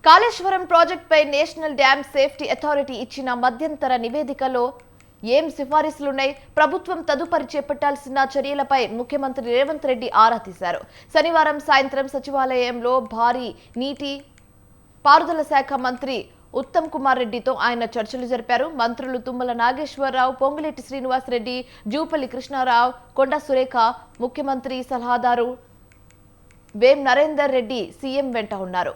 కాళేశ్వరం ప్రాజెక్టుపై national dam safety authority ఇచ్చిన మధ్యంతర నివేదికలో ఏం సిఫారసులున్నాయి? ప్రభుత్వం తదుపరి చేపట్టాల్సిన చర్యలపై ముఖ్యమంత్రి రేవంత్ రెడ్డి ఆరా తీశారు. శనివారం సాయంత్రం సచివాలయంలో భారీ నీటి పారుదల శాఖ మంత్రి ఉత్తమ్ కుమార్ రెడ్డితో ఆయన చర్చలు జరిపారు. మంత్రులు తుమ్మల నాగేశ్వరరావు, పొంగులేటి శ్రీనివాస్ రెడ్డి, జూపల్లి కృష్ణారావు, కొండ సురేఖ, ముఖ్యమంత్రి సలహాదారు వేం నరేందర్ రెడ్డి సీఎం వెంట ఉన్నారు.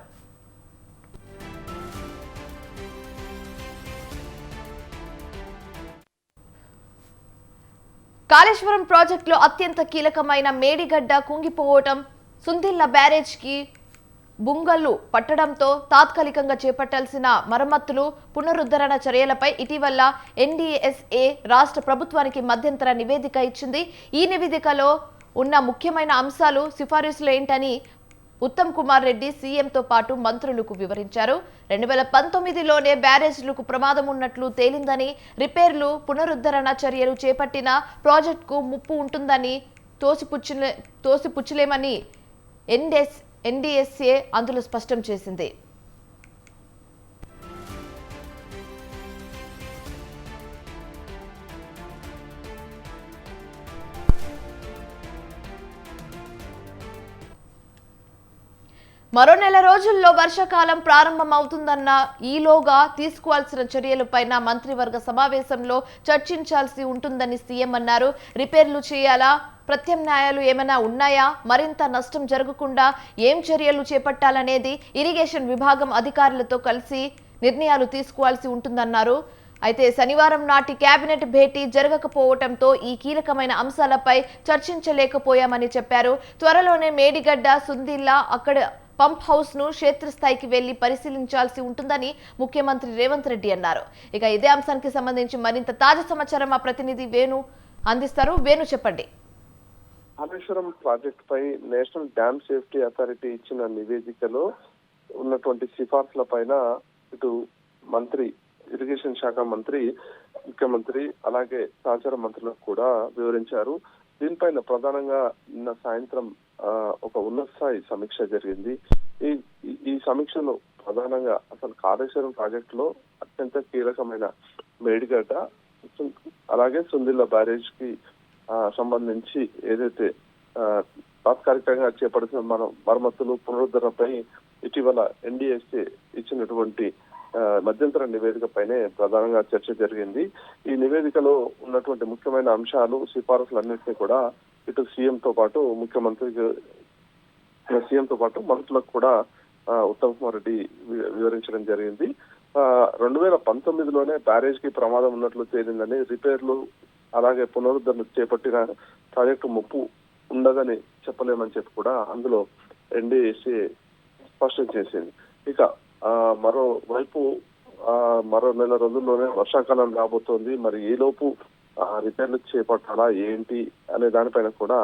కాళేశ్వరం ప్రాజెక్టులో అత్యంత కీలకమైన మేడిగడ్డ కుంగిపోవటం, సుందిళ్ల బ్యారేజ్కి బుంగళ్లు పట్టడంతో తాత్కాలికంగా చేపట్టాల్సిన మరమ్మతులు, పునరుద్ధరణ చర్యలపై ఇటీవల ఎన్డీఎస్ఏ రాష్ట్ర ప్రభుత్వానికి మధ్యంతర నివేదిక ఇచ్చింది. ఈ నివేదికలో ఉన్న ముఖ్యమైన అంశాలు, సిఫారసులు ఏంటని ఉత్తమ్ కుమార్ రెడ్డి సీఎంతో పాటు మంత్రులకు వివరించారు. 2019లోనే బ్యారేజ్లకు ప్రమాదం ఉన్నట్లు తేలిందని, రిపేర్లు, పునరుద్ధరణ చర్యలు చేపట్టిన ప్రాజెక్టుకు ముప్పు ఉంటుందని తోసిపుచ్చలేమని ఎన్డీఎస్ఏ అందులో స్పష్టం చేసింది. మరో నెల రోజుల్లో వర్షాకాలం ప్రారంభమవుతుందన్న ఈలోగా తీసుకోవాల్సిన చర్యలపైన మంత్రివర్గ సమావేశంలో చర్చించాల్సి ఉంటుందని సీఎం అన్నారు. రిపేర్లు చేయాలా? ప్రత్యామ్నాయాలు ఏమైనా ఉన్నాయా? మరింత నష్టం జరగకుండా ఏం చర్యలు చేపట్టాలనేది ఇరిగేషన్ విభాగం అధికారులతో కలిసి నిర్ణయాలు తీసుకోవాల్సి ఉంటుందన్నారు. అయితే శనివారం నాటి కేబినెట్ భేటీ జరగకపోవడంతో ఈ కీలకమైన అంశాలపై చర్చించలేకపోయామని చెప్పారు. త్వరలోనే మేడిగడ్డ, సుందిళ్ల, అక్కడ పంప్ హౌస్ ను క్షేత్రస్థాయికి వెళ్లి పరిశీలించాల్సి ఉంటుందని ముఖ్యమంత్రి రేవంత్ రెడ్డి అన్నారు. ఇక ఇదే అంశానికి సంబంధించి మరింత తాజా సమాచారం మా ప్రతినిధి వేణు అందిస్తారు. వేణు, చెప్పండి. కాళేశ్వరం ప్రాజెక్ట్ పై నేషనల్ డ్యామ్ సేఫ్టీ అథారిటీ ఇచ్చిన నివేదికలో ఉన్నటువంటి సిఫార్సుల పైన ఇటు మంత్రి, ఇరిగేషన్ శాఖ మంత్రి, ముఖ్యమంత్రి, అలాగే సహచార మంత్రులకు కూడా వివరించారు. దీనిపైన ప్రధానంగా నిన్న సాయంత్రం ఒక ఉన్నత స్థాయి సమీక్ష జరిగింది. ఈ సమీక్షలో ప్రధానంగా అసలు కాళేశ్వరం ప్రాజెక్ట్ లో అత్యంత కీలకమైన మేడిగడ్డ, అలాగే సుందిళ్ల బ్యారేజ్ కి సంబంధించి ఏదైతే తాత్కాలికంగా చేపడుతున్న మరమ్మతులు, పునరుద్ధరణపై ఇటీవల ఎన్డీఎస్ఏ ఇచ్చినటువంటి మధ్యంతర నివేదిక పైనే ప్రధానంగా చర్చ జరిగింది. ఈ నివేదికలో ఉన్నటువంటి ముఖ్యమైన అంశాలు, సిఫారసులన్నింటినీ కూడా ఇటు సీఎంతో పాటు మంత్రులకు కూడా ఉత్తమ్ కుమార్ రెడ్డి వివరించడం జరిగింది. 2019లోనే బ్యారేజ్ కి ప్రమాదం ఉన్నట్లు తేలిందని, రిపేర్లు అలాగే పునరుద్ధరణ చేపట్టిన ప్రాజెక్టు ముప్పు ఉండదని చెప్పలేమని చెప్పి కూడా అందులో ఎన్డీఎస్ఏ స్పష్టం చేసింది. ఇక మరోవైపు మరో నెల రోజుల్లోనే వర్షాకాలం రాబోతోంది. మరి ఈ లోపు రిపేర్లు చేపట్టాలా ఏంటి అనే దానిపైన కూడా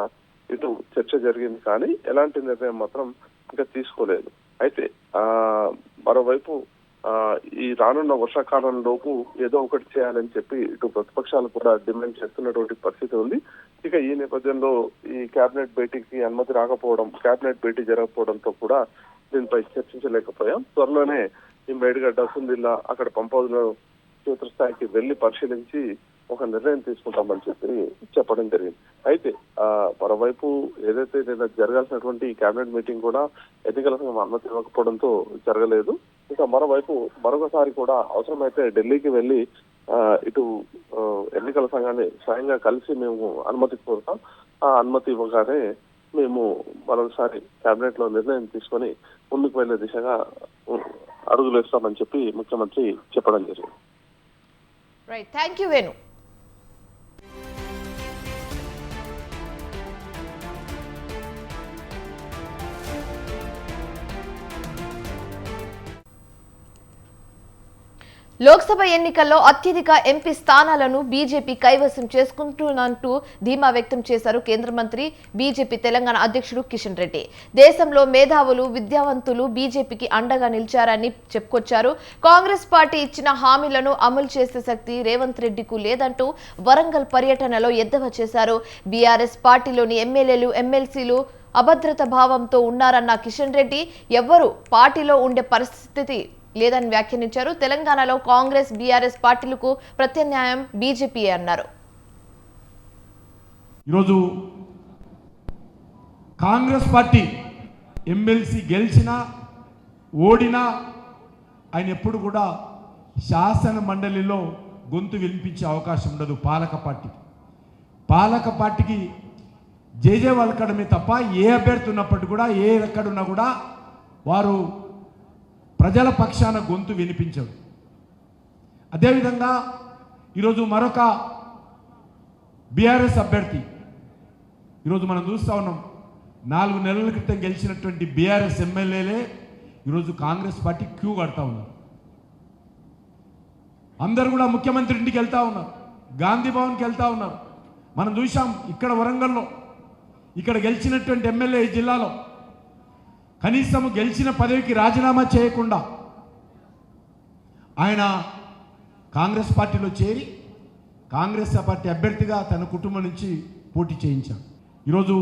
ఇటు చర్చ జరిగింది, కానీ ఎలాంటి నిర్ణయం మాత్రం ఇంకా తీసుకోలేదు. అయితే మరోవైపు ఈ రానున్న వర్షాకాలం లోపు ఏదో ఒకటి చేయాలని చెప్పి ఇటు ప్రతిపక్షాలు కూడా డిమాండ్ చేస్తున్నటువంటి పరిస్థితి ఉంది. ఇక ఈ నేపథ్యంలో ఈ కేబినెట్ భేటీకి అనుమతి రాకపోవడం, కేబినెట్ భేటీ జరగకపోవడంతో కూడా దీనిపై చర్చించలేకపోయాం. త్వరలోనే ఈ మేడిగడ్డ, సుందిళ్ల, అక్కడ పంప్ హౌస్ లో క్షేత్రస్థాయికి వెళ్లి పరిశీలించి ఒక నిర్ణయం తీసుకుంటామని చెప్పి చెప్పడం జరిగింది. అయితే మరోవైపు ఏదైతే నిన్న జరగాల్సినటువంటి కేబినెట్ మీటింగ్ కూడా ఎన్నికల సంఘం అనుమతి ఇవ్వకపోవడంతో జరగలేదు. ఇక మరోవైపు మరొకసారి కూడా అవసరమైతే ఢిల్లీకి వెళ్లి ఇటు ఎన్నికల సంఘాన్ని స్వయంగా కలిసి మేము అనుమతి కోరుతాం. ఆ అనుమతి ఇవ్వగానే మేము మరొకసారి కేబినెట్ లో నిర్ణయం తీసుకొని ముందుకు వెళ్లే దిశగా అడుగులు వేస్తామని చెప్పి ముఖ్యమంత్రి చెప్పడం జరిగింది. Right, thank you Venu. Lok Sabha ఎన్నికల్లో అత్యధిక ఎంపీ స్థానాలను బీజేపీ కైవసం చేసుకుంటున్నట్టు ధీమా వ్యక్తం చేశారు కేంద్ర మంత్రి, బీజేపీ తెలంగాణ అధ్యక్షుడు కిషన్ రెడ్డి. దేశంలో మేధావులు, విద్యావంతులు బీజేపీకి అండగా నిలిచారని చెప్పుకొచ్చారు. కాంగ్రెస్ పార్టీ ఇచ్చిన హామీలను అమలు చేసే శక్తి రేవంత్ రెడ్డికు లేదంటూ వరంగల్ పర్యటనలో ఎద్దేవా చేశారు. బీఆర్ఎస్ పార్టీలోని ఎమ్మెల్యేలు, ఎమ్మెల్సీలు అభద్రత భావంతో ఉన్నారన్న కిషన్ రెడ్డి ఎవ్వరూ పార్టీలో ఉండే పరిస్థితి లేదని వ్యాఖ్యానించారు. తెలంగాణలో కాంగ్రెస్ బీఆర్ఎస్ పార్టీలకు ప్రత్యామ్నాయం బీజేపీ అన్నారు. ఈరోజు కాంగ్రెస్ పార్టీ ఎమ్మెల్సీ గెలిచినా ఓడినా ఆయన ఎప్పుడు కూడా శాసన మండలిలో గొంతు వినిపించే అవకాశం ఉండదు. పాలక పార్టీకి జేజే వల్కడమే తప్ప ఏ అభ్యర్థి ఉన్నప్పటికీ కూడా ఏ ఎక్కడున్నా కూడా వారు ప్రజల పక్షాన గొంతు వినిపించరు. అదేవిధంగా ఈరోజు మరొక బీఆర్ఎస్ అభ్యర్థి ఈరోజు మనం చూస్తూ ఉన్నాం. 4 నెలల క్రితం గెలిచినటువంటి బీఆర్ఎస్ ఎమ్మెల్యేలే ఈరోజు కాంగ్రెస్ పార్టీ క్యూ కడతా ఉన్నారు. అందరూ కూడా ముఖ్యమంత్రి ఇంటికి వెళ్తూ ఉన్నారు, గాంధీ భవన్కి వెళ్తూ ఉన్నారు. మనం చూసాం ఇక్కడ వరంగల్లో ఇక్కడ గెలిచినటువంటి ఎమ్మెల్యే ఈ జిల్లాలో కనీసం గెలిచిన పదవికి రాజీనామా చేయకుండా ఆయన కాంగ్రెస్ పార్టీలో చేరి కాంగ్రెస్ పార్టీ అభ్యర్థిగా తన కుటుంబం నుంచి పోటీ చేయించారు. ఈరోజు